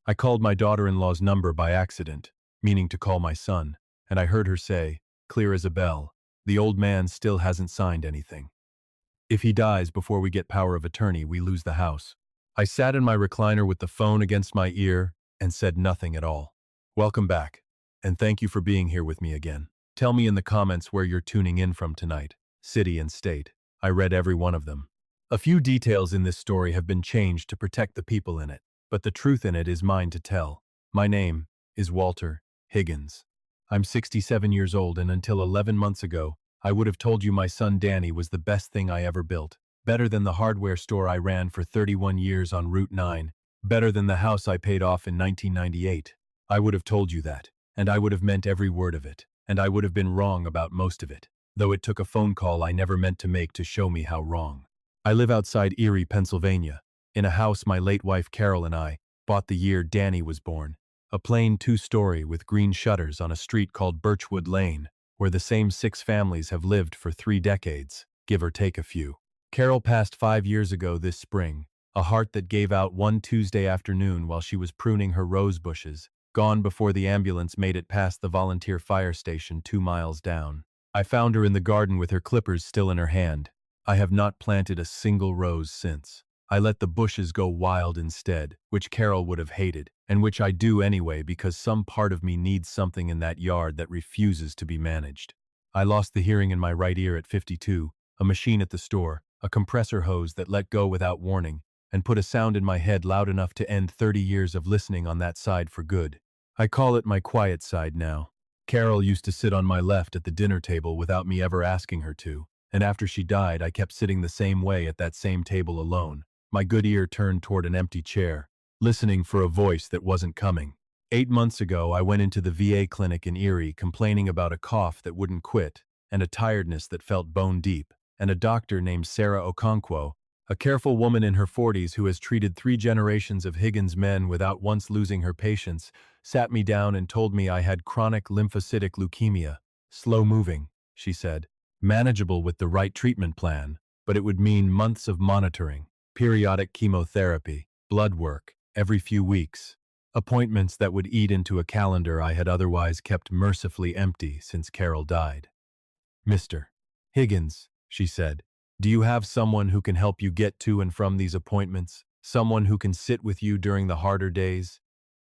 I called my daughter-in-law's number by accident, meaning to call my son, and I heard her say, clear as a bell, the old man still hasn't signed anything. If he dies before we get power of attorney, we lose the house. I sat in my recliner with the phone against my ear and said nothing at all. Welcome back, and thank you for being here with me again. Tell me in the comments where you're tuning in from tonight, city and state. I read every one of them. A few details in this story have been changed to protect the people in it, but the truth in it is mine to tell. My name is Walter Higgins. I'm 67 years old, and until 11 months ago, I would have told you my son Danny was the best thing I ever built. Better than the hardware store I ran for 31 years on Route 9. Better than the house I paid off in 1998. I would have told you that, and I would have meant every word of it, and I would have been wrong about most of it, though it took a phone call I never meant to make to show me how wrong. I live outside Erie, Pennsylvania, in a house my late wife Carol and I bought the year Danny was born. A plain two-story with green shutters on a street called Birchwood Lane, where the same 6 families have lived for 3 decades, give or take a few. Carol passed 5 years ago this spring, a heart that gave out one Tuesday afternoon while she was pruning her rose bushes, gone before the ambulance made it past the volunteer fire station 2 miles down. I found her in the garden with her clippers still in her hand. I have not planted a single rose since. I let the bushes go wild instead, which Carol would have hated, and which I do anyway because some part of me needs something in that yard that refuses to be managed. I lost the hearing in my right ear at 52, a machine at the store, a compressor hose that let go without warning, and put a sound in my head loud enough to end 30 years of listening on that side for good. I call it my quiet side now. Carol used to sit on my left at the dinner table without me ever asking her to, and after she died I kept sitting the same way at that same table alone, my good ear turned toward an empty chair, listening for a voice that wasn't coming. 8 months ago, I went into the VA clinic in Erie complaining about a cough that wouldn't quit, and a tiredness that felt bone deep, and a doctor named Sarah Okonkwo, a careful woman in her 40s who has treated 3 generations of Higgins men without once losing her patience, sat me down and told me I had chronic lymphocytic leukemia. Slow-moving, she said, manageable with the right treatment plan, but it would mean months of monitoring. Periodic chemotherapy, blood work, every few weeks. Appointments that would eat into a calendar I had otherwise kept mercifully empty since Carol died. Mr. Higgins, she said, do you have someone who can help you get to and from these appointments? Someone who can sit with you during the harder days?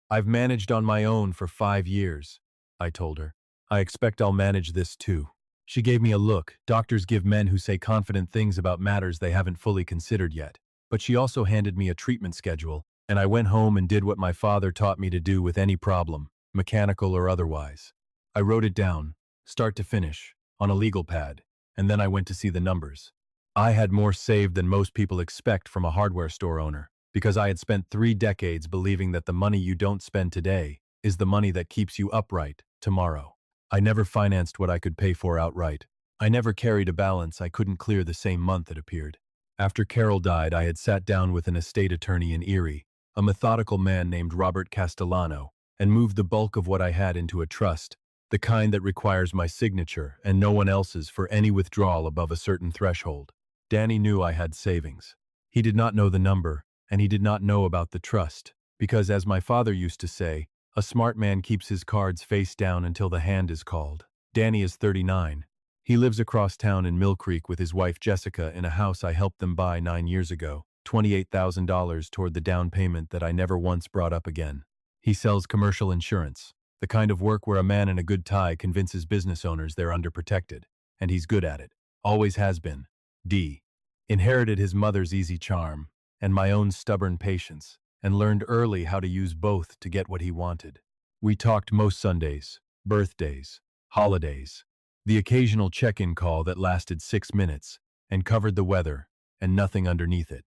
I've managed on my own for 5 years, I told her. I expect I'll manage this too. She gave me a look. Doctors give men who say confident things about matters they haven't fully considered yet. But she also handed me a treatment schedule, and I went home and did what my father taught me to do with any problem, mechanical or otherwise. I wrote it down, start to finish, on a legal pad, and then I went to see the numbers. I had more saved than most people expect from a hardware store owner, because I had spent 3 decades believing that the money you don't spend today is the money that keeps you upright tomorrow. I never financed what I could pay for outright. I never carried a balance I couldn't clear the same month it appeared. After Carol died, I had sat down with an estate attorney in Erie, a methodical man named Robert Castellano, and moved the bulk of what I had into a trust, the kind that requires my signature and no one else's for any withdrawal above a certain threshold. Danny knew I had savings. He did not know the number, and he did not know about the trust, because as my father used to say, a smart man keeps his cards face down until the hand is called. Danny is 39. He lives across town in Mill Creek with his wife Jessica in a house I helped them buy 9 years ago, $28,000 toward the down payment that I never once brought up again. He sells commercial insurance, the kind of work where a man in a good tie convinces business owners they're underprotected, and he's good at it. Always has been. D. Inherited his mother's easy charm, and my own stubborn patience, and learned early how to use both to get what he wanted. We talked most Sundays, birthdays, holidays, the occasional check-in call that lasted 6 minutes, and covered the weather, and nothing underneath it.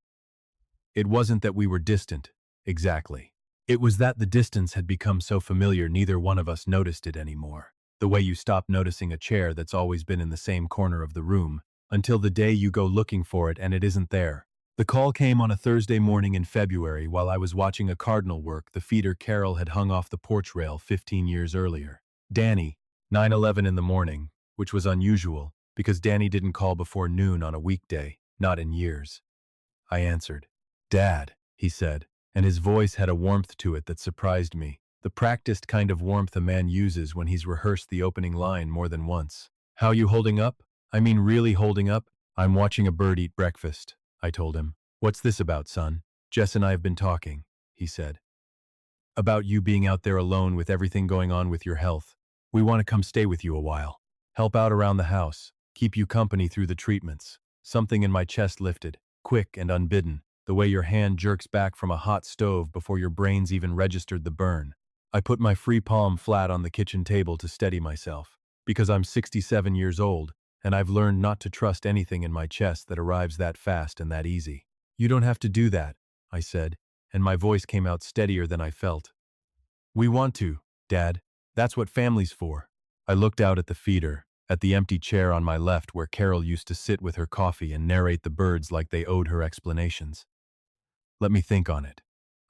It wasn't that we were distant, exactly. It was that the distance had become so familiar neither one of us noticed it anymore. The way you stop noticing a chair that's always been in the same corner of the room, until the day you go looking for it and it isn't there. The call came on a Thursday morning in February while I was watching a cardinal work the feeder Carol had hung off the porch rail 15 years earlier. Danny, 9:11 in the morning, which was unusual, because Danny didn't call before noon on a weekday, not in years. I answered. Dad, he said, and his voice had a warmth to it that surprised me. The practiced kind of warmth a man uses when he's rehearsed the opening line more than once. "How you holding up? I mean really holding up?" "I'm watching a bird eat breakfast," I told him. "What's this about, son?" "Jess and I have been talking," he said. "About you being out there alone with everything going on with your health. We want to come stay with you a while. Help out around the house. Keep you company through the treatments." Something in my chest lifted, quick and unbidden, the way your hand jerks back from a hot stove before your brains even registered the burn. I put my free palm flat on the kitchen table to steady myself, because I'm 67 years old, and I've learned not to trust anything in my chest that arrives that fast and that easy. "You don't have to do that," I said, and my voice came out steadier than I felt. "We want to, Dad. That's what family's for." I looked out at the feeder, at the empty chair on my left where Carol used to sit with her coffee and narrate the birds like they owed her explanations. "Let me think on it,"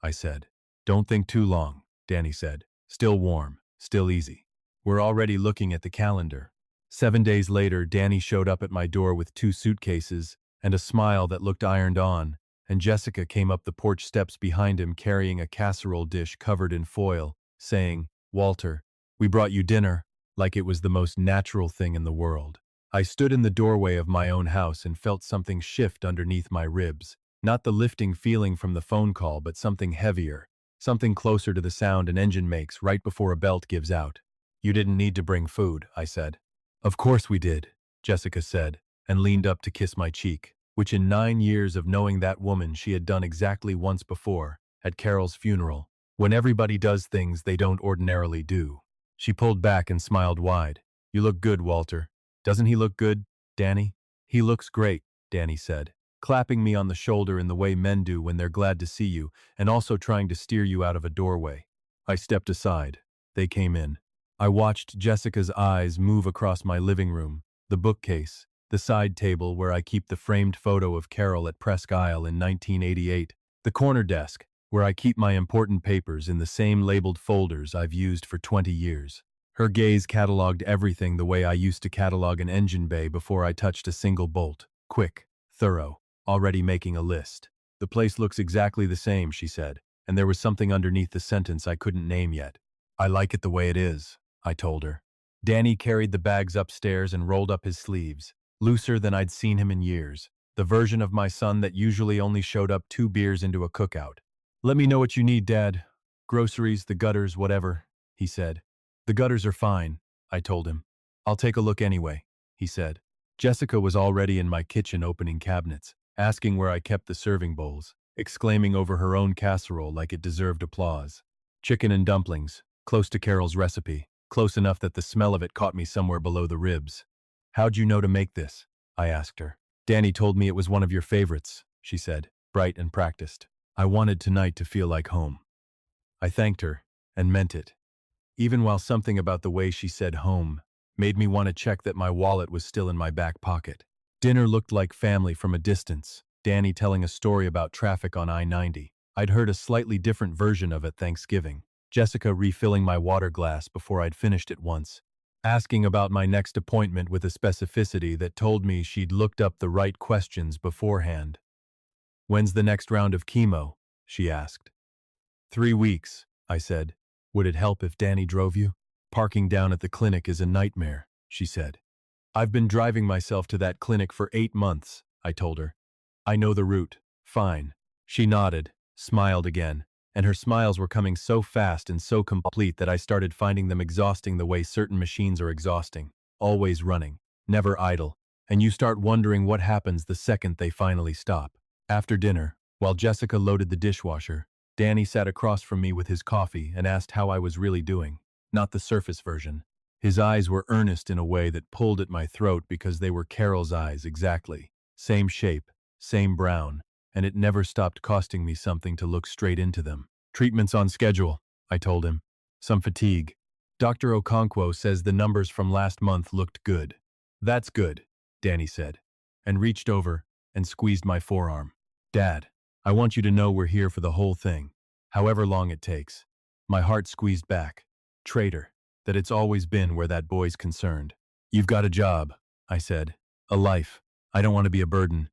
I said. "Don't think too long," Danny said. "Still warm, still easy." We're already looking at the calendar. 7 days later, Danny showed up at my door with 2 suitcases and a smile that looked ironed on, and Jessica came up the porch steps behind him carrying a casserole dish covered in foil, saying, "Walter, we brought you dinner," like it was the most natural thing in the world. I stood in the doorway of my own house and felt something shift underneath my ribs. Not the lifting feeling from the phone call, but something heavier, something closer to the sound an engine makes right before a belt gives out. "You didn't need to bring food," I said. "Of course we did," Jessica said, and leaned up to kiss my cheek, which in 9 years of knowing that woman she had done exactly once before, at Carol's funeral, when everybody does things they don't ordinarily do. She pulled back and smiled wide. "You look good, Walter." "Doesn't he look good, Danny?" "He looks great," Danny said, clapping me on the shoulder in the way men do when they're glad to see you, and also trying to steer you out of a doorway. I stepped aside. They came in. I watched Jessica's eyes move across my living room, the bookcase, the side table where I keep the framed photo of Carol at Presque Isle in 1988, the corner desk where I keep my important papers in the same labeled folders I've used for 20 years. Her gaze cataloged everything the way I used to catalog an engine bay before I touched a single bolt. Quick, thorough, already making a list. "The place looks exactly the same," she said, and there was something underneath the sentence I couldn't name yet. "I like it the way it is," I told her. Danny carried the bags upstairs and rolled up his sleeves, looser than I'd seen him in years, the version of my son that usually only showed up 2 beers into a cookout. "Let me know what you need, Dad. Groceries, the gutters, whatever," he said. "The gutters are fine," I told him. "I'll take a look anyway," he said. Jessica was already in my kitchen opening cabinets, asking where I kept the serving bowls, exclaiming over her own casserole like it deserved applause. "Chicken and dumplings, close to Carol's recipe, close enough that the smell of it caught me somewhere below the ribs." "How'd you know to make this?" I asked her. "Danny told me it was one of your favorites," she said, bright and practiced. "I wanted tonight to feel like home." I thanked her, and meant it. Even while something about the way she said home made me want to check that my wallet was still in my back pocket. Dinner looked like family from a distance, Danny telling a story about traffic on I-90. I'd heard a slightly different version of it Thanksgiving. Jessica refilling my water glass before I'd finished it once, asking about my next appointment with a specificity that told me she'd looked up the right questions beforehand. "When's the next round of chemo?" she asked. 3 weeks, I said. "Would it help if Danny drove you?" "Parking down at the clinic is a nightmare," she said. "I've been driving myself to that clinic for 8 months, I told her. "I know the route." "Fine." She nodded, smiled again, and her smiles were coming so fast and so complete that I started finding them exhausting the way certain machines are exhausting. Always running, never idle, and you start wondering what happens the second they finally stop. After dinner, while Jessica loaded the dishwasher, Danny sat across from me with his coffee and asked how I was really doing, not the surface version. His eyes were earnest in a way that pulled at my throat because they were Carol's eyes exactly. Same shape, same brown, and it never stopped costing me something to look straight into them. "Treatment's on schedule," I told him. "Some fatigue. Dr. Okonkwo says the numbers from last month looked good." "That's good," Danny said, and reached over and squeezed my forearm. "Dad, I want you to know we're here for the whole thing, however long it takes." My heart squeezed back. Traitor, that it's always been where that boy's concerned. "You've got a job," I said. "A life. I don't want to be a burden."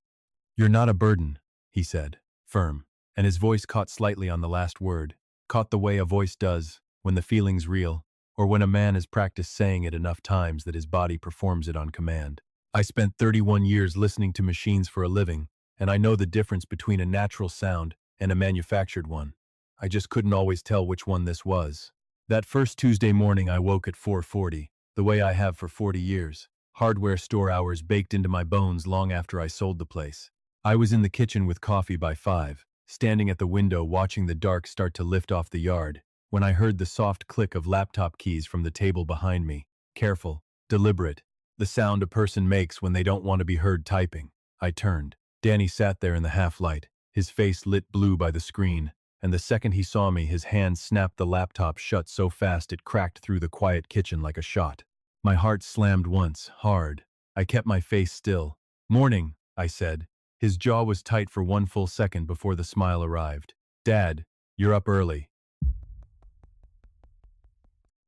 "You're not a burden," he said, firm. and his voice caught slightly on the last word, caught the way a voice does when the feeling's real, or when a man has practiced saying it enough times that his body performs it on command. I spent 31 years listening to machines for a living, and I know the difference between a natural sound and a manufactured one. I just couldn't always tell which one this was. That first Tuesday morning I woke at 4:40, the way I have for 40 years. Hardware store hours baked into my bones long after I sold the place. I was in the kitchen with coffee by 5, standing at the window watching the dark start to lift off the yard, when I heard the soft click of laptop keys from the table behind me. Careful, deliberate, the sound a person makes when they don't want to be heard typing. I turned. Danny sat there in the half-light, his face lit blue by the screen, and the second he saw me, his hand snapped the laptop shut so fast it cracked through the quiet kitchen like a shot. My heart slammed once, hard. I kept my face still. "Morning," I said. His jaw was tight for one full second before the smile arrived. "Dad, you're up early."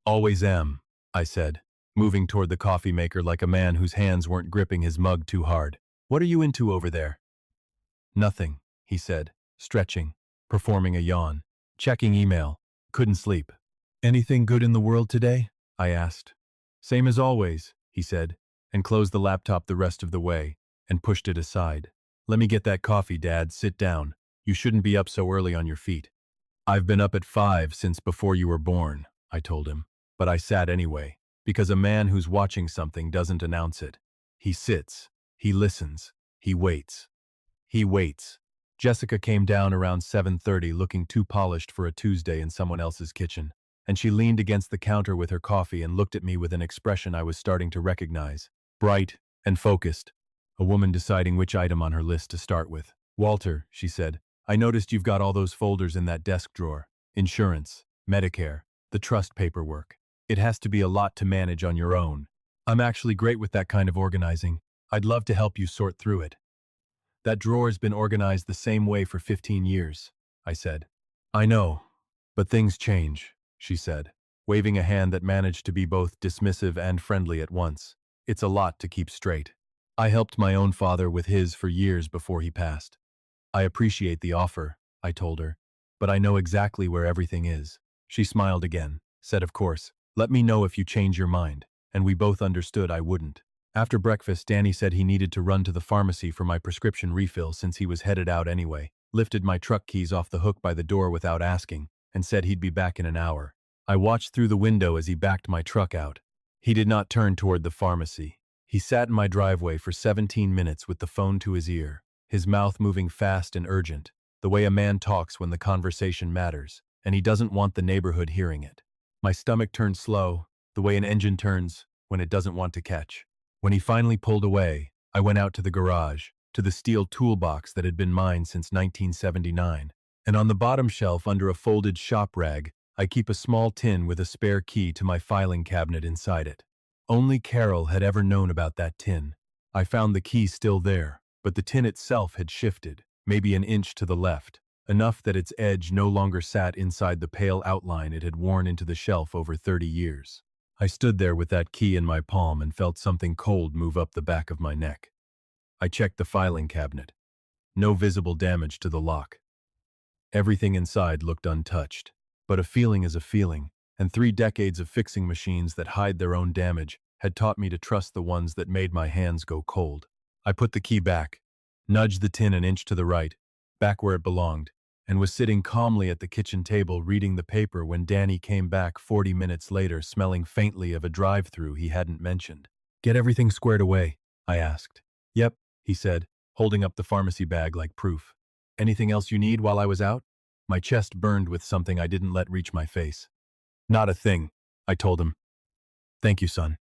"Always am," I said, moving toward the coffee maker like a man whose hands weren't gripping his mug too hard. "What are you into over there?" "Nothing," he said, stretching, performing a yawn. "Checking email. Couldn't sleep." "Anything good in the world today?" I asked. "Same as always," he said, and closed the laptop the rest of the way, and pushed it aside. "Let me get that coffee, Dad. Sit down. You shouldn't be up so early on your feet." "I've been up at 5 since before you were born," I told him, but I sat anyway, because a man who's watching something doesn't announce it. He sits. He listens. He waits. He waits. Jessica came down around 7:30 looking too polished for a Tuesday in someone else's kitchen, and she leaned against the counter with her coffee and looked at me with an expression I was starting to recognize. Bright and focused. A woman deciding which item on her list to start with. "Walter," she said, "I noticed you've got all those folders in that desk drawer. Insurance, Medicare, the trust paperwork. It has to be a lot to manage on your own. I'm actually great with that kind of organizing. I'd love to help you sort through it." "That drawer's been organized the same way for 15 years, I said. "I know, but things change," she said, waving a hand that managed to be both dismissive and friendly at once. "It's a lot to keep straight. I helped my own father with his for years before he passed. I appreciate the offer," I told her, "but I know exactly where everything is." She smiled again, said of course, "Let me know if you change your mind," and we both understood I wouldn't. After breakfast, Danny said he needed to run to the pharmacy for my prescription refill since he was headed out anyway, lifted my truck keys off the hook by the door without asking, and said he'd be back in an hour. I watched through the window as he backed my truck out. He did not turn toward the pharmacy. He sat in my driveway for 17 minutes with the phone to his ear, his mouth moving fast and urgent, the way a man talks when the conversation matters, and he doesn't want the neighborhood hearing it. My stomach turned slow, the way an engine turns when it doesn't want to catch. When he finally pulled away, I went out to the garage, to the steel toolbox that had been mine since 1979, and on the bottom shelf under a folded shop rag, I keep a small tin with a spare key to my filing cabinet inside it. Only Carol had ever known about that tin. I found the key still there, but the tin itself had shifted, maybe an inch to the left, enough that its edge no longer sat inside the pale outline it had worn into the shelf over 30 years. I stood there with that key in my palm and felt something cold move up the back of my neck. I checked the filing cabinet. No visible damage to the lock. Everything inside looked untouched. But a feeling is a feeling, and 3 decades of fixing machines that hide their own damage had taught me to trust the ones that made my hands go cold. I put the key back, nudged the tin an inch to the right, back where it belonged, and was sitting calmly at the kitchen table reading the paper when Danny came back 40 minutes later smelling faintly of a drive-through he hadn't mentioned. "Get everything squared away?" I asked. "Yep," he said, holding up the pharmacy bag like proof. "Anything else you need while I was out?" My chest burned with something I didn't let reach my face. "Not a thing," I told him. "Thank you, son."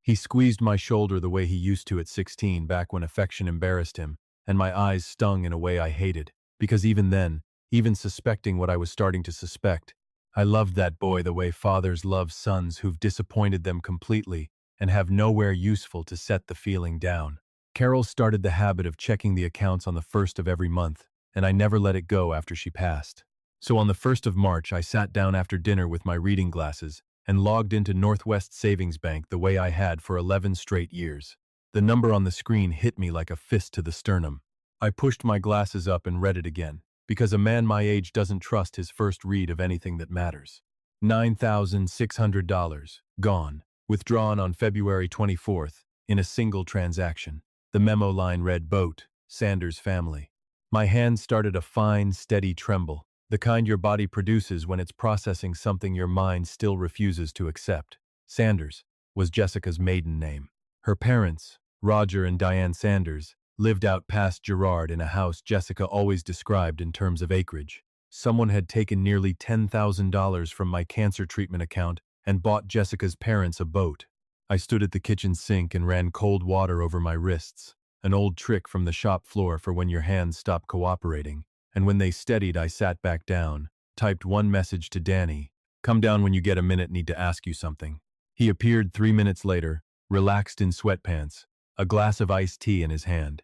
He squeezed my shoulder the way he used to at 16 back when affection embarrassed him, and my eyes stung in a way I hated, because even then, even suspecting what I was starting to suspect, I loved that boy the way fathers love sons who've disappointed them completely and have nowhere useful to set the feeling down. Carol started the habit of checking the accounts on the 1st of every month, and I never let it go after she passed. So on the 1st of March, I sat down after dinner with my reading glasses and logged into Northwest Savings Bank the way I had for 11 straight years. The number on the screen hit me like a fist to the sternum. I pushed my glasses up and read it again. Because a man my age doesn't trust his first read of anything that matters. $9,600, gone, withdrawn on February 24th, in a single transaction. The memo line read boat, Sanders family. My hand started a fine, steady tremble, the kind your body produces when it's processing something your mind still refuses to accept. Sanders was Jessica's maiden name. Her parents, Roger and Diane Sanders, lived out past Girard in a house Jessica always described in terms of acreage. Someone had taken nearly $10,000 from my cancer treatment account and bought Jessica's parents a boat. I stood at the kitchen sink and ran cold water over my wrists, an old trick from the shop floor for when your hands stop cooperating, and when they steadied I sat back down, typed one message to Danny, "Come down when you get a minute, need to ask you something." He appeared 3 minutes later, relaxed in sweatpants, a glass of iced tea in his hand.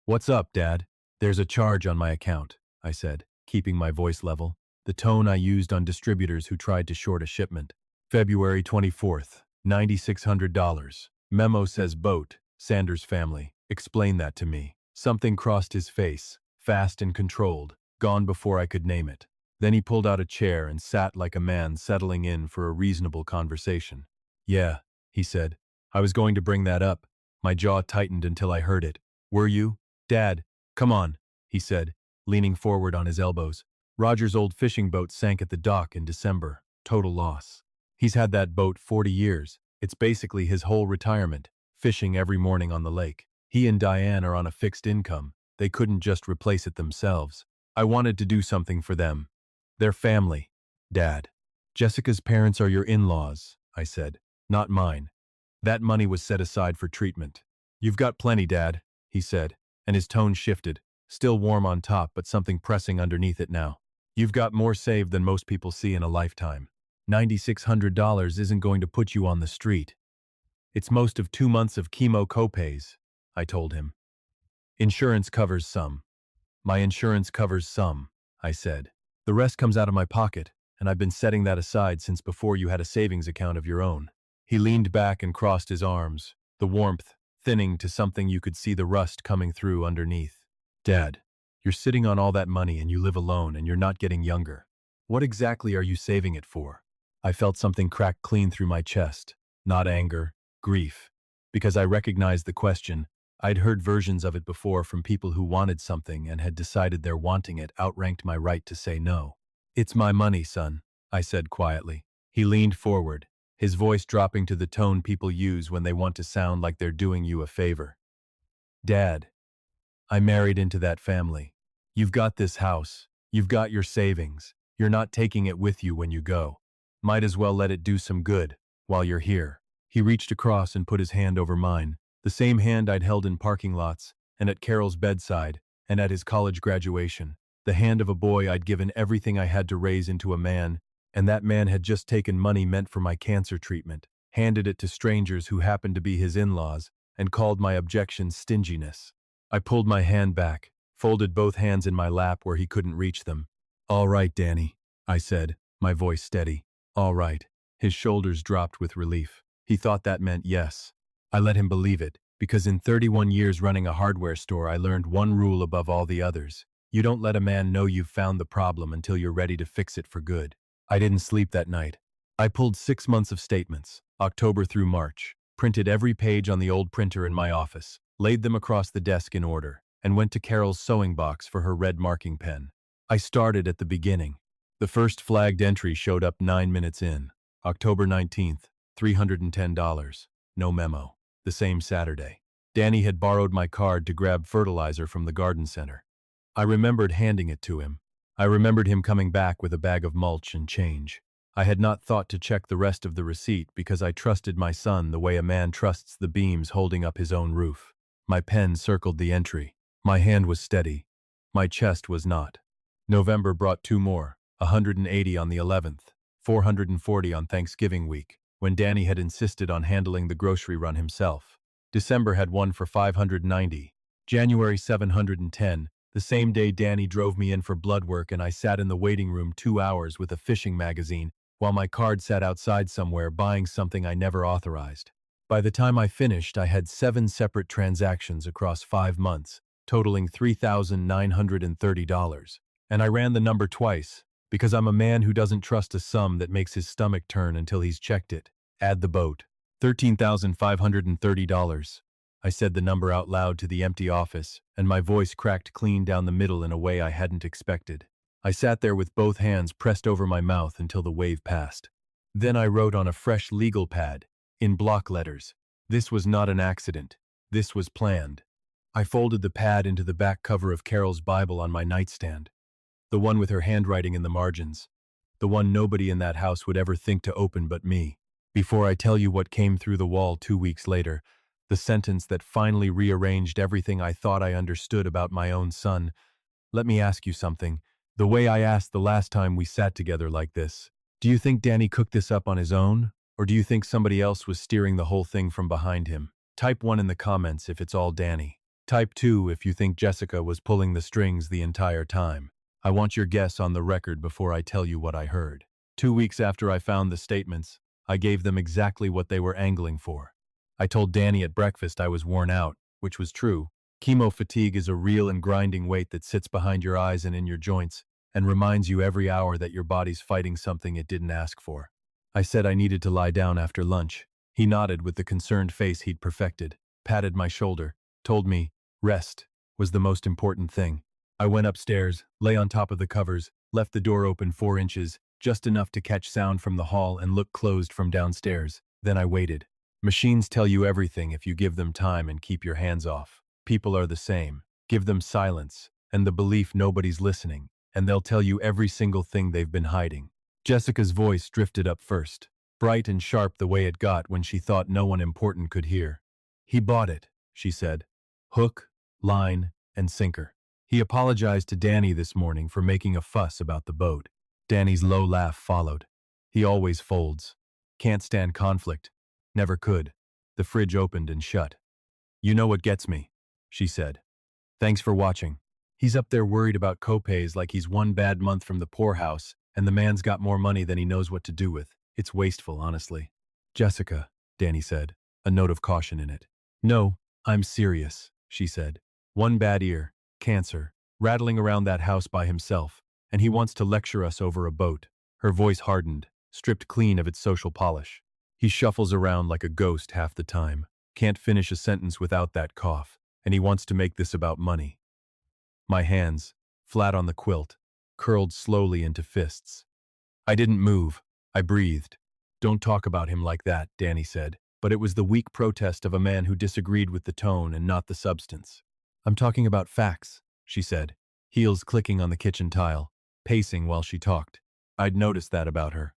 "What's up, Dad?" "There's a charge on my account," I said, keeping my voice level, the tone I used on distributors who tried to short a shipment. "February 24th, $9,600. Memo says boat, Sanders family. Explain that to me." Something crossed his face, fast and controlled, gone before I could name it. Then he pulled out a chair and sat like a man settling in for a reasonable conversation. "Yeah," he said. "I was going to bring that up." My jaw tightened until I heard it. "Were you?" "Dad, come on," he said, leaning forward on his elbows. "Roger's old fishing boat sank at the dock in December. Total loss. He's had that boat 40 years. It's basically his whole retirement, fishing every morning on the lake. He and Diane are on a fixed income. They couldn't just replace it themselves. I wanted to do something for them. Their family. Dad. Jessica's parents are your in-laws," I said, "not mine. That money was set aside for treatment." "You've got plenty, Dad," he said, and his tone shifted, still warm on top but something pressing underneath it now. "You've got more saved than most people see in a lifetime. $9,600 isn't going to put you on the street. It's most of 2 months of chemo copays," I told him. "Insurance covers some." "My insurance covers some," I said. "The rest comes out of my pocket, and I've been setting that aside since before you had a savings account of your own." He leaned back and crossed his arms, the warmth thinning to something you could see the rust coming through underneath. "Dad, you're sitting on all that money and you live alone and you're not getting younger. What exactly are you saving it for?" I felt something crack clean through my chest. Not anger, grief. Because I recognized the question, I'd heard versions of it before from people who wanted something and had decided their wanting it outranked my right to say no. "It's my money, son," I said quietly. He leaned forward, his voice dropping to the tone people use when they want to sound like they're doing you a favor. "Dad, I married into that family. You've got this house. You've got your savings. You're not taking it with you when you go. Might as well let it do some good while you're here." He reached across and put his hand over mine, the same hand I'd held in parking lots, and at Carol's bedside, and at his college graduation. The hand of a boy I'd given everything I had to raise into a man, and that man had just taken money meant for my cancer treatment, handed it to strangers who happened to be his in-laws, and called my objection stinginess. I pulled my hand back, folded both hands in my lap where he couldn't reach them. "All right, Danny," I said, my voice steady. "All right." His shoulders dropped with relief. He thought that meant yes. I let him believe it, because in 31 years running a hardware store I learned one rule above all the others. You don't let a man know you've found the problem until you're ready to fix it for good. I didn't sleep that night. I pulled 6 months of statements, October through March, printed every page on the old printer in my office, laid them across the desk in order, and went to Carol's sewing box for her red marking pen. I started at the beginning. The first flagged entry showed up 9 minutes in. October 19th, $310. No memo. The same Saturday. Danny had borrowed my card to grab fertilizer from the garden center. I remembered handing it to him. I remembered him coming back with a bag of mulch and change. I had not thought to check the rest of the receipt because I trusted my son the way a man trusts the beams holding up his own roof. My pen circled the entry. My hand was steady. My chest was not. November brought 2 more, 180 on the 11th, 440 on Thanksgiving week, when Danny had insisted on handling the grocery run himself. December had one for 590. January 710, the same day Danny drove me in for blood work and I sat in the waiting room 2 hours with a fishing magazine while my card sat outside somewhere buying something I never authorized. By the time I finished, I had 7 separate transactions across 5 months, totaling $3,930. And I ran the number twice, because I'm a man who doesn't trust a sum that makes his stomach turn until he's checked it. Add the boat. $13,530. I said the number out loud to the empty office, and my voice cracked clean down the middle in a way I hadn't expected. I sat there with both hands pressed over my mouth until the wave passed. Then I wrote on a fresh legal pad, in block letters, "This was not an accident. This was planned." I folded the pad into the back cover of Carol's Bible on my nightstand, the one with her handwriting in the margins, the one nobody in that house would ever think to open but me. Before I tell you what came through the wall 2 weeks later, the sentence that finally rearranged everything I thought I understood about my own son, let me ask you something. The way I asked the last time we sat together like this, do you think Danny cooked this up on his own? Or do you think somebody else was steering the whole thing from behind him? Type 1 in the comments if it's all Danny. Type 2 if you think Jessica was pulling the strings the entire time. I want your guess on the record before I tell you what I heard. 2 weeks after I found the statements, I gave them exactly what they were angling for. I told Danny at breakfast I was worn out, which was true. Chemo fatigue is a real and grinding weight that sits behind your eyes and in your joints, and reminds you every hour that your body's fighting something it didn't ask for. I said I needed to lie down after lunch. He nodded with the concerned face he'd perfected, patted my shoulder, told me rest was the most important thing. I went upstairs, lay on top of the covers, left the door open 4 inches, just enough to catch sound from the hall and look closed from downstairs. Then I waited. Machines tell you everything if you give them time and keep your hands off. People are the same. Give them silence and the belief nobody's listening, and they'll tell you every single thing they've been hiding. Jessica's voice drifted up first, bright and sharp the way it got when she thought no one important could hear. "He bought it," she said. "Hook, line, and sinker. He apologized to Danny this morning for making a fuss about the boat." Danny's low laugh followed. "He always folds. Can't stand conflict. Never could." The fridge opened and shut. "You know what gets me," she said. "Thanks for watching." He's up there worried about copays like he's one bad month from the poorhouse, and the man's got more money than he knows what to do with. It's wasteful, honestly. "Jessica," Danny said, a note of caution in it. "No, I'm serious," she said. "One bad ear, cancer, rattling around that house by himself, and he wants to lecture us over a boat." Her voice hardened, stripped clean of its social polish. "He shuffles around like a ghost half the time, can't finish a sentence without that cough, and he wants to make this about money." My hands, flat on the quilt, curled slowly into fists. I didn't move. I breathed. "Don't talk about him like that," Danny said, but it was the weak protest of a man who disagreed with the tone and not the substance. "I'm talking about facts," she said, heels clicking on the kitchen tile, pacing while she talked. I'd noticed that about her.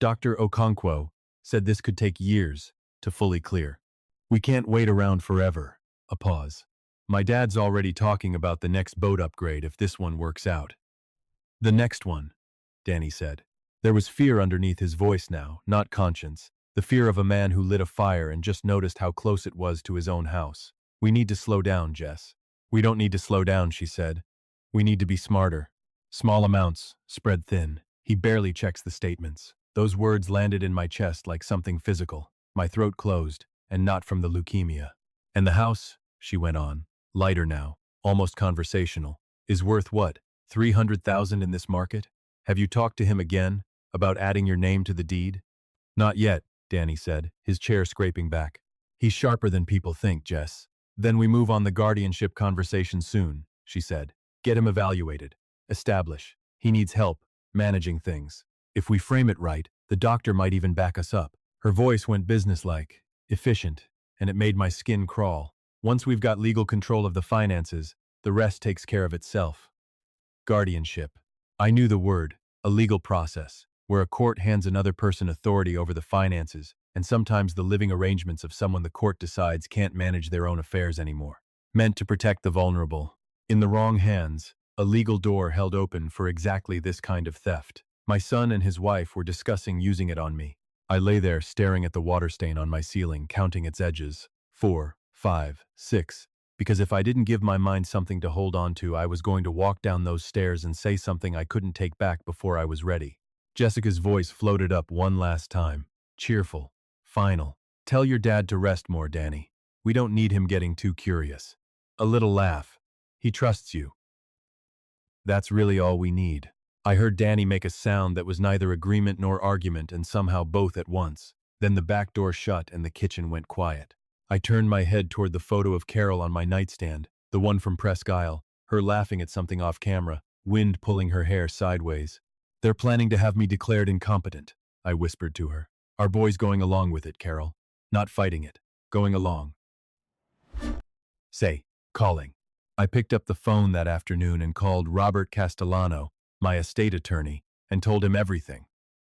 "Dr. Okonkwo said this could take years to fully clear. We can't wait around forever." A pause. "My dad's already talking about the next boat upgrade if this one works out." "The next one," Danny said. There was fear underneath his voice now, not conscience. The fear of a man who lit a fire and just noticed how close it was to his own house. "We need to slow down, Jess." "We don't need to slow down," she said. "We need to be smarter. Small amounts, spread thin." He barely checks the statements. Those words landed in my chest like something physical. My throat closed, and not from the leukemia. "And the house," she went on, lighter now, almost conversational, "is worth what? 300,000 in this market? Have you talked to him again about adding your name to the deed?" "Not yet," Danny said, his chair scraping back. "He's sharper than people think, Jess." "Then we move on the guardianship conversation soon," she said. "Get him evaluated. Establish. He needs help managing things. If we frame it right, the doctor might even back us up." Her voice went businesslike, efficient, and it made my skin crawl. "Once we've got legal control of the finances, the rest takes care of itself." Guardianship. I knew the word, a legal process, where a court hands another person authority over the finances, and sometimes the living arrangements of someone the court decides can't manage their own affairs anymore. Meant to protect the vulnerable. In the wrong hands, a legal door held open for exactly this kind of theft. My son and his wife were discussing using it on me. I lay there staring at the water stain on my ceiling, counting its edges. 4, 5, 6. Because if I didn't give my mind something to hold on to, I was going to walk down those stairs and say something I couldn't take back before I was ready. Jessica's voice floated up one last time. Cheerful. Final. "Tell your dad to rest more, Danny. We don't need him getting too curious." A little laugh. "He trusts you." That's really all we need. I heard Danny make a sound that was neither agreement nor argument and somehow both at once. Then the back door shut and the kitchen went quiet. I turned my head toward the photo of Carol on my nightstand, the one from Presque Isle, her laughing at something off camera, wind pulling her hair sideways. They're planning to have me declared incompetent, I whispered to her. Our boy's going along with it, Carol. Not fighting it. Going along. Say, calling. I picked up the phone that afternoon and called Robert Castellano, my estate attorney, and told him everything.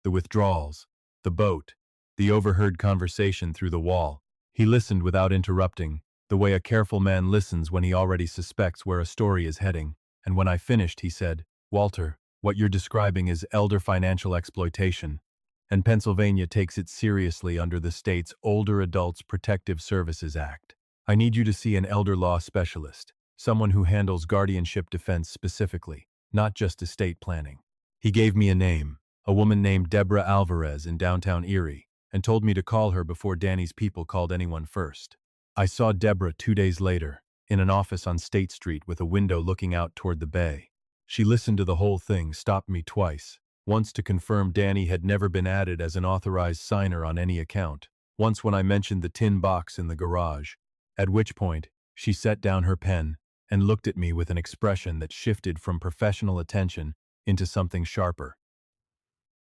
The withdrawals, the boat, the overheard conversation through the wall. He listened without interrupting, the way a careful man listens when he already suspects where a story is heading. And when I finished, he said, Walter, what you're describing is elder financial exploitation, and Pennsylvania takes it seriously under the state's Older Adults Protective Services Act. I need you to see an elder law specialist, someone who handles guardianship defense specifically, not just estate planning. He gave me a name, a woman named Deborah Alvarez in downtown Erie, and told me to call her before Danny's people called anyone first. I saw Deborah 2 days later, in an office on State Street with a window looking out toward the bay. She listened to the whole thing, stopped me twice, once to confirm Danny had never been added as an authorized signer on any account, once when I mentioned the tin box in the garage, at which point she set down her pen and looked at me with an expression that shifted from professional attention into something sharper.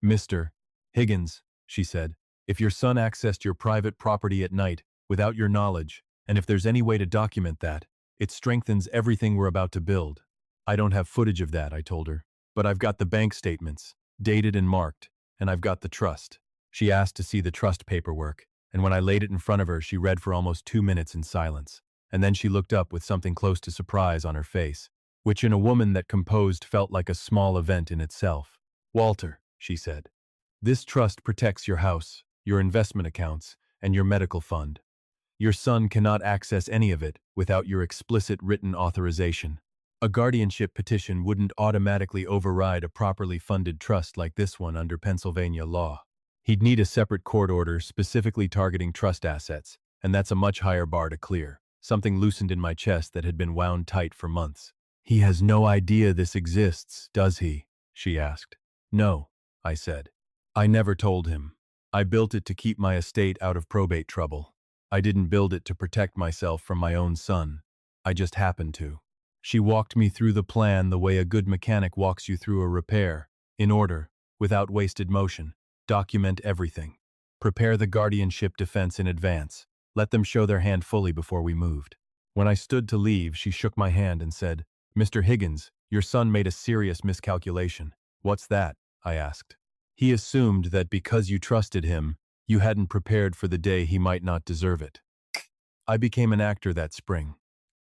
Mr. Higgins, she said, if your son accessed your private property at night without your knowledge, and if there's any way to document that, it strengthens everything we're about to build. I don't have footage of that, I told her, but I've got the bank statements, dated and marked, and I've got the trust. She asked to see the trust paperwork, and when I laid it in front of her, she read for almost 2 minutes in silence, and then she looked up with something close to surprise on her face, which in a woman that composed felt like a small event in itself. Walter, she said, this trust protects your house, your investment accounts, and your medical fund. Your son cannot access any of it without your explicit written authorization. A guardianship petition wouldn't automatically override a properly funded trust like this one under Pennsylvania law. He'd need a separate court order specifically targeting trust assets, and that's a much higher bar to clear. Something loosened in my chest that had been wound tight for months. He has no idea this exists, does he? She asked. No, I said. I never told him. I built it to keep my estate out of probate trouble. I didn't build it to protect myself from my own son. I just happened to. She walked me through the plan the way a good mechanic walks you through a repair, in order, without wasted motion. Document everything. Prepare the guardianship defense in advance. Let them show their hand fully before we moved. When I stood to leave, she shook my hand and said, Mr. Higgins, your son made a serious miscalculation. What's that? I asked. He assumed that because you trusted him, you hadn't prepared for the day he might not deserve it. I became an actor that spring.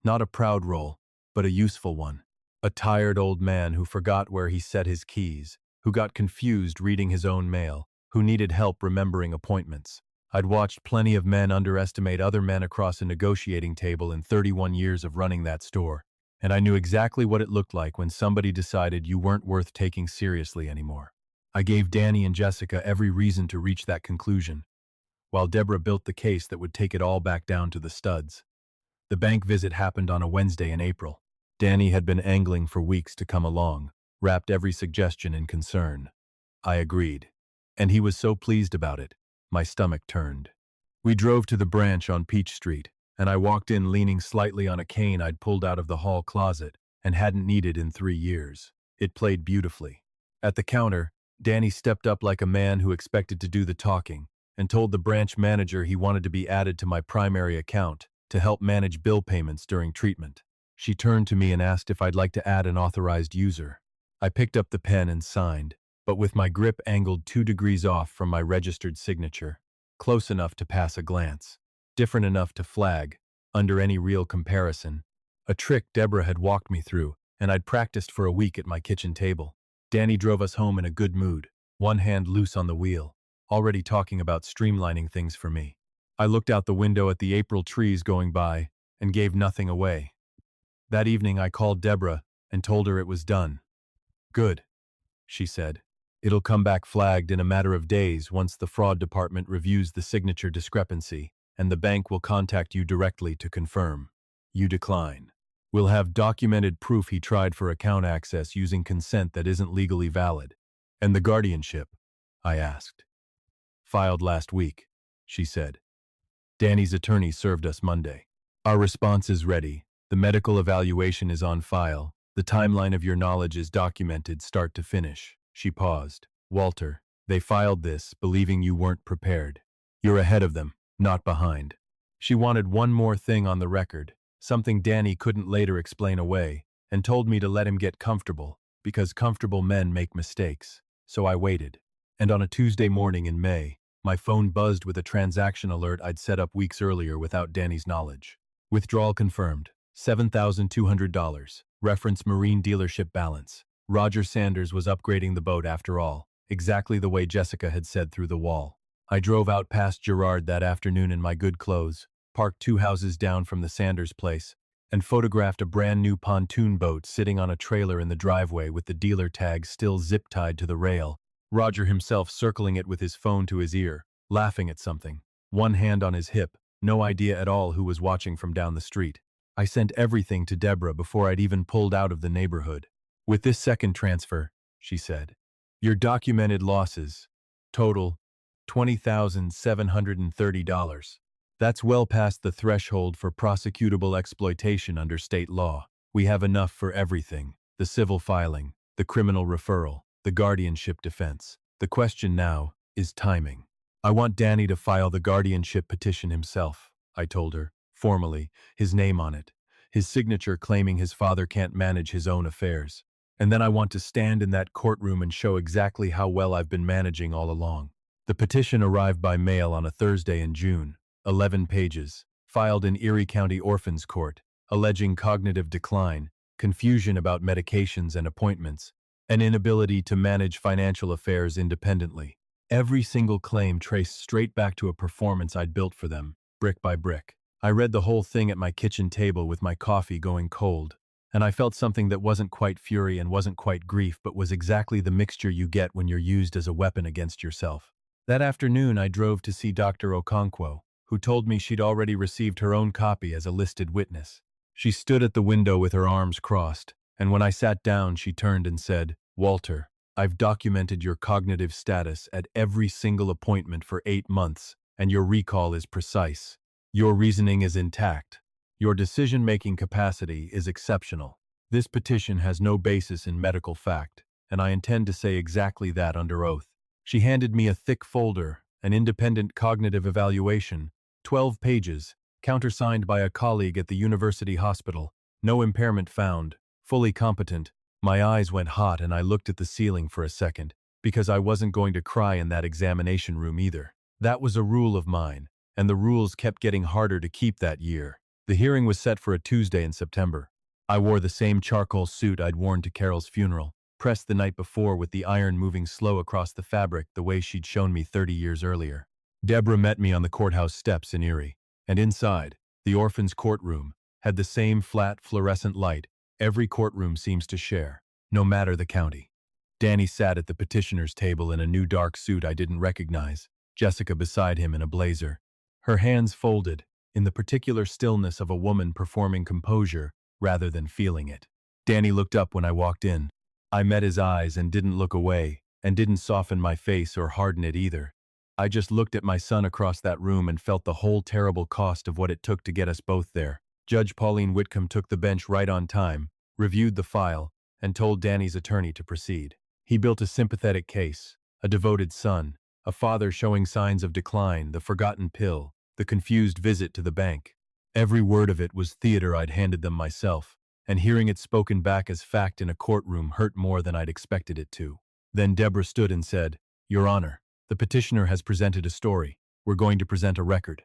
Not a proud role, but a useful one. A tired old man who forgot where he set his keys, who got confused reading his own mail, who needed help remembering appointments. I'd watched plenty of men underestimate other men across a negotiating table in 31 years of running that store, and I knew exactly what it looked like when somebody decided you weren't worth taking seriously anymore. I gave Danny and Jessica every reason to reach that conclusion, while Deborah built the case that would take it all back down to the studs. The bank visit happened on a Wednesday in April. Danny had been angling for weeks to come along, wrapped every suggestion in concern. I agreed, and he was so pleased about it, my stomach turned. We drove to the branch on Peach Street, and I walked in leaning slightly on a cane I'd pulled out of the hall closet and hadn't needed in 3 years. It played beautifully. At the counter, Danny stepped up like a man who expected to do the talking and told the branch manager he wanted to be added to my primary account to help manage bill payments during treatment. She turned to me and asked if I'd like to add an authorized user. I picked up the pen and signed, but with my grip angled 2 degrees off from my registered signature, close enough to pass a glance, different enough to flag, under any real comparison. A trick Deborah had walked me through, and I'd practiced for a week at my kitchen table. Danny drove us home in a good mood, one hand loose on the wheel, already talking about streamlining things for me. I looked out the window at the April trees going by and gave nothing away. That evening I called Deborah and told her it was done. Good, she said. It'll come back flagged in a matter of days once the fraud department reviews the signature discrepancy, and the bank will contact you directly to confirm. You decline. We'll have documented proof he tried for account access using consent that isn't legally valid. And the guardianship? I asked. Filed last week, she said. Danny's attorney served us Monday. Our response is ready. The medical evaluation is on file. The timeline of your knowledge is documented start to finish. She paused. Walter, they filed this, believing you weren't prepared. You're ahead of them, not behind. She wanted one more thing on the record, something Danny couldn't later explain away, and told me to let him get comfortable, because comfortable men make mistakes. So I waited. And on a Tuesday morning in May, my phone buzzed with a transaction alert I'd set up weeks earlier without Danny's knowledge. Withdrawal confirmed. $7,200. Reference marine dealership balance. Roger Sanders was upgrading the boat after all, exactly the way Jessica had said through the wall. I drove out past Gerard that afternoon in my good clothes, parked 2 houses down from the Sanders place, and photographed a brand new pontoon boat sitting on a trailer in the driveway with the dealer tag still zip-tied to the rail, Roger himself circling it with his phone to his ear, laughing at something, one hand on his hip, no idea at all who was watching from down the street. I sent everything to Deborah before I'd even pulled out of the neighborhood. With this second transfer, she said, your documented losses, total $20,730. That's well past the threshold for prosecutable exploitation under state law. We have enough for everything, the civil filing, the criminal referral, the guardianship defense. The question now is timing. I want Danny to file the guardianship petition himself, I told her, formally, his name on it, his signature claiming his father can't manage his own affairs. And then I want to stand in that courtroom and show exactly how well I've been managing all along. The petition arrived by mail on a Thursday in June, 11 pages, filed in Erie County Orphans Court, alleging cognitive decline, confusion about medications and appointments, an inability to manage financial affairs independently. Every single claim traced straight back to a performance I'd built for them, brick by brick. I read the whole thing at my kitchen table with my coffee going cold, and I felt something that wasn't quite fury and wasn't quite grief but was exactly the mixture you get when you're used as a weapon against yourself. That afternoon I drove to see Dr. Okonkwo, who told me she'd already received her own copy as a listed witness. She stood at the window with her arms crossed, and when I sat down she turned and said, Walter, I've documented your cognitive status at every single appointment for 8 months, and your recall is precise. Your reasoning is intact. Your decision-making capacity is exceptional. This petition has no basis in medical fact, and I intend to say exactly that under oath. She handed me a thick folder, an independent cognitive evaluation, 12 pages, countersigned by a colleague at the university hospital. No impairment found, fully competent. My eyes went hot and I looked at the ceiling for a second, because I wasn't going to cry in that examination room either. That was a rule of mine, and the rules kept getting harder to keep that year. The hearing was set for a Tuesday in September. I wore the same charcoal suit I'd worn to Carol's funeral, pressed the night before with the iron moving slow across the fabric the way she'd shown me 30 years earlier. Deborah met me on the courthouse steps in Erie, and inside, the orphan's courtroom had the same flat fluorescent light every courtroom seems to share, no matter the county. Danny sat at the petitioner's table in a new dark suit I didn't recognize, Jessica beside him in a blazer, her hands folded, in the particular stillness of a woman performing composure rather than feeling it. Danny looked up when I walked in. I met his eyes and didn't look away, and didn't soften my face or harden it either. I just looked at my son across that room and felt the whole terrible cost of what it took to get us both there. Judge Pauline Whitcomb took the bench right on time, reviewed the file, and told Danny's attorney to proceed. He built a sympathetic case, a devoted son, a father showing signs of decline, the forgotten pill, the confused visit to the bank. Every word of it was theater I'd handed them myself, and hearing it spoken back as fact in a courtroom hurt more than I'd expected it to. Then Deborah stood and said, Your Honor, the petitioner has presented a story. We're going to present a record.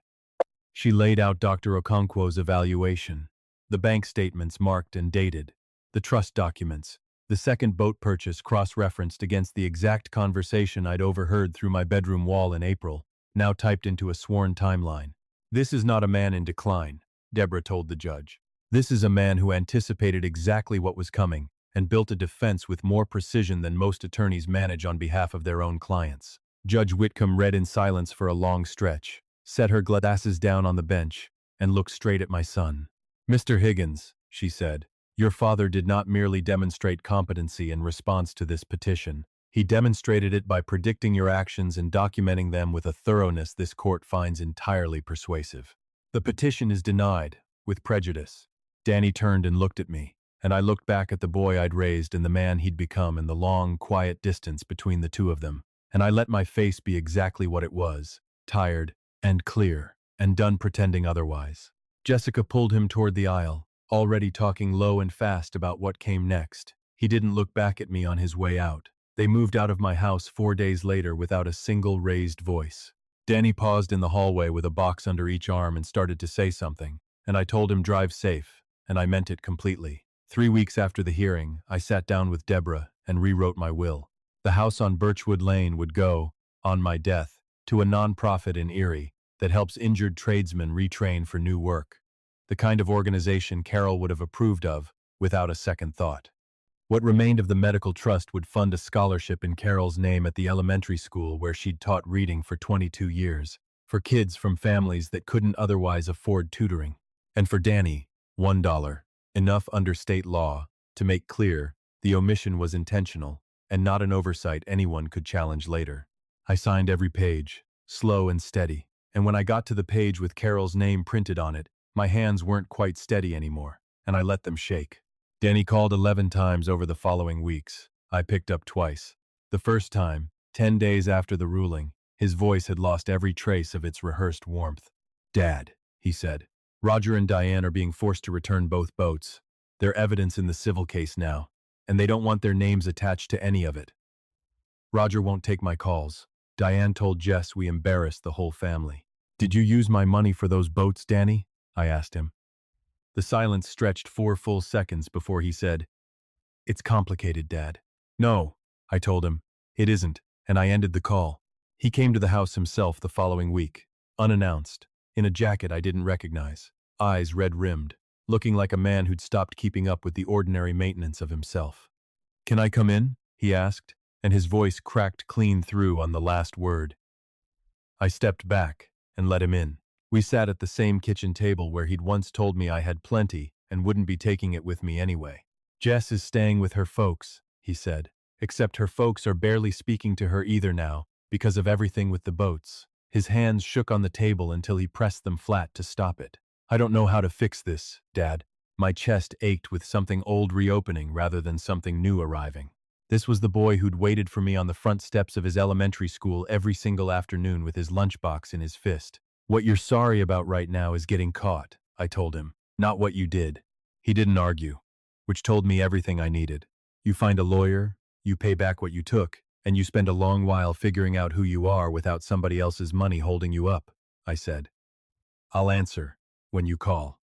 She laid out Dr. Okonkwo's evaluation, the bank statements marked and dated, the trust documents, the second boat purchase cross-referenced against the exact conversation I'd overheard through my bedroom wall in April, now typed into a sworn timeline. This is not a man in decline, Deborah told the judge. This is a man who anticipated exactly what was coming and built a defense with more precision than most attorneys manage on behalf of their own clients. Judge Whitcomb read in silence for a long stretch, set her glasses down on the bench, and looked straight at my son. Mr. Higgins, she said. Your father did not merely demonstrate competency in response to this petition. He demonstrated it by predicting your actions and documenting them with a thoroughness this court finds entirely persuasive. The petition is denied, with prejudice. Danny turned and looked at me, and I looked back at the boy I'd raised and the man he'd become and the long, quiet distance between the two of them, and I let my face be exactly what it was, tired and clear, and done pretending otherwise. Jessica pulled him toward the aisle, already talking low and fast about what came next. He didn't look back at me on his way out. They moved out of my house 4 days later without a single raised voice. Danny paused in the hallway with a box under each arm and started to say something, and I told him drive safe, and I meant it completely. 3 weeks after the hearing, I sat down with Deborah and rewrote my will. The house on Birchwood Lane would go, on my death, to a nonprofit in Erie that helps injured tradesmen retrain for new work. The kind of organization Carol would have approved of without a second thought. What remained of the medical trust would fund a scholarship in Carol's name at the elementary school where she'd taught reading for 22 years, for kids from families that couldn't otherwise afford tutoring. And for Danny, $1, enough under state law to make clear the omission was intentional and not an oversight anyone could challenge later. I signed every page, slow and steady, and when I got to the page with Carol's name printed on it, my hands weren't quite steady anymore, and I let them shake. Danny called 11 times over the following weeks. I picked up twice. The first time, 10 days after the ruling, his voice had lost every trace of its rehearsed warmth. Dad, he said, Roger and Diane are being forced to return both boats. They're evidence in the civil case now, and they don't want their names attached to any of it. Roger won't take my calls. Diane told Jess we embarrassed the whole family. Did you use my money for those boats, Danny? I asked him. The silence stretched 4 full seconds before he said, It's complicated, Dad. No, I told him. It isn't, and I ended the call. He came to the house himself the following week, unannounced, in a jacket I didn't recognize, eyes red-rimmed, looking like a man who'd stopped keeping up with the ordinary maintenance of himself. Can I come in? He asked, and his voice cracked clean through on the last word. I stepped back and let him in. We sat at the same kitchen table where he'd once told me I had plenty and wouldn't be taking it with me anyway. Jess is staying with her folks, he said, except her folks are barely speaking to her either now because of everything with the boats. His hands shook on the table until he pressed them flat to stop it. I don't know how to fix this, Dad. My chest ached with something old reopening rather than something new arriving. This was the boy who'd waited for me on the front steps of his elementary school every single afternoon with his lunchbox in his fist. What you're sorry about right now is getting caught, I told him, not what you did. He didn't argue, which told me everything I needed. You find a lawyer, you pay back what you took, and you spend a long while figuring out who you are without somebody else's money holding you up, I said. I'll answer when you call.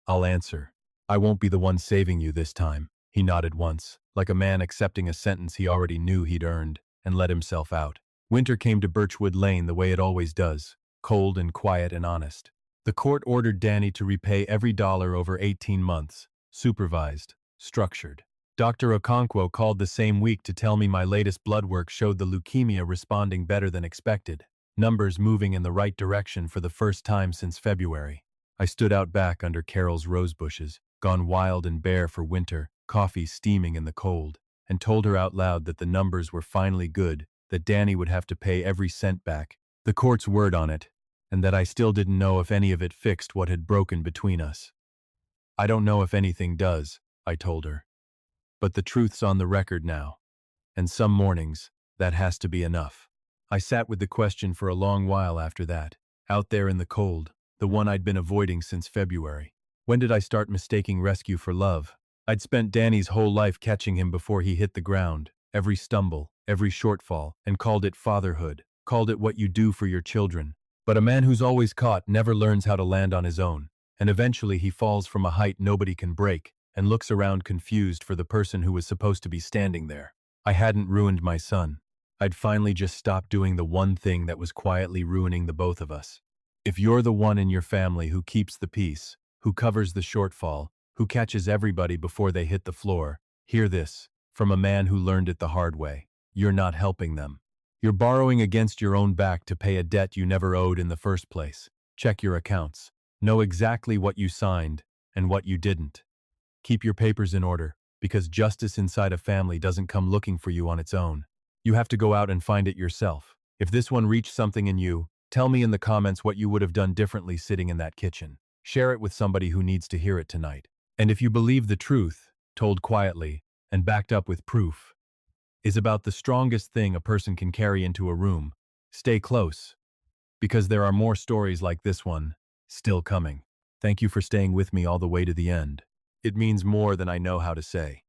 I'll answer. I won't be the one saving you this time. He nodded once, like a man accepting a sentence he already knew he'd earned, and let himself out. Winter came to Birchwood Lane the way it always does, cold and quiet and honest. The court ordered Danny to repay every dollar over 18 months, supervised, structured. Dr. Okonkwo called the same week to tell me my latest blood work showed the leukemia responding better than expected, numbers moving in the right direction for the first time since February. I stood out back under Carol's rose bushes, gone wild and bare for winter, coffee steaming in the cold, and told her out loud that the numbers were finally good, that Danny would have to pay every cent back, the court's word on it, and that I still didn't know if any of it fixed what had broken between us. I don't know if anything does, I told her. But the truth's on the record now. And some mornings, that has to be enough. I sat with the question for a long while after that, out there in the cold, the one I'd been avoiding since February. When did I start mistaking rescue for love? I'd spent Danny's whole life catching him before he hit the ground, every stumble, every shortfall, and called it fatherhood, called it what you do for your children. But a man who's always caught never learns how to land on his own, and eventually he falls from a height nobody can break and looks around confused for the person who was supposed to be standing there. I hadn't ruined my son. I'd finally just stopped doing the one thing that was quietly ruining the both of us. If you're the one in your family who keeps the peace, who covers the shortfall, who catches everybody before they hit the floor, hear this, from a man who learned it the hard way. You're not helping them. You're borrowing against your own back to pay a debt you never owed in the first place. Check your accounts. Know exactly what you signed, and what you didn't. Keep your papers in order, because justice inside a family doesn't come looking for you on its own. You have to go out and find it yourself. If this one reached something in you, tell me in the comments what you would have done differently sitting in that kitchen. Share it with somebody who needs to hear it tonight. And if you believe the truth, told quietly, and backed up with proof, is about the strongest thing a person can carry into a room, stay close, because there are more stories like this one still coming. Thank you for staying with me all the way to the end. It means more than I know how to say.